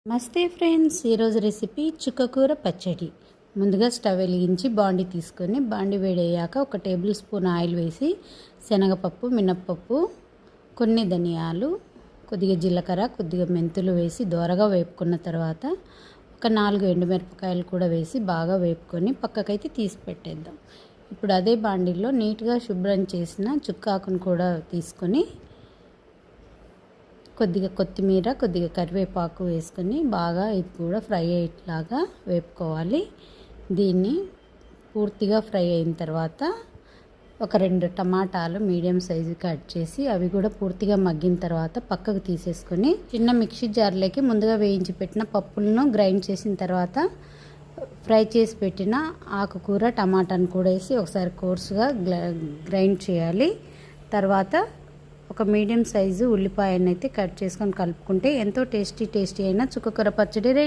నమస్తే ఫ్రెండ్స్, ఈరోజు రెసిపీ చుక్కకూర పచ్చడి. ముందుగా స్టవ్ వెలిగించి బాండి తీసుకొని బాండి వేడయ్యాక 1 టేబుల్ స్పూన్ ఆయిల్ వేసి శనగపప్పు, మినప్పప్పు, కొన్ని ధనియాలు, కొద్దిగా జీలకర్ర, కొద్దిగా మెంతులు వేసి దోరగా వేపుకున్న తర్వాత ఒక 4 ఎండుమిరపకాయలు కూడా వేసి బాగా వేపుకొని పక్కకైతే తీసి పెట్టేద్దాం. ఇప్పుడు అదే బాండిలో నీట్గా శుభ్రం చేసిన చుక్కాకును కూడా తీసుకొని కొద్దిగా కొత్తిమీర, కొద్దిగా కరివేపాకు వేసుకొని బాగా ఇది కూడా ఫ్రై అయ్యేట్లాగా వేపుకోవాలి. దీన్ని పూర్తిగా ఫ్రై అయిన తర్వాత ఒక 2 టమాటాలు మీడియం సైజు కట్ చేసి అవి కూడా పూర్తిగా మగ్గిన తర్వాత పక్కకు తీసేసుకొని చిన్న మిక్సీ జార్లోకి ముందుగా వేయించి పెట్టిన పప్పులను గ్రైండ్ చేసిన తర్వాత ఫ్రై చేసి పెట్టిన ఆకుకూర, టమాటాను కూడా వేసి ఒకసారి కోర్సుగా గ్రైండ్ చేయాలి. తర్వాత ఒక మీడియం సైజు ఉల్లిపాయను అయితే కట్ చేసుకొని కలుపుకుంటే ఎంతో టేస్టీ అయిన చుక్కకూర పచ్చడి రెడీ.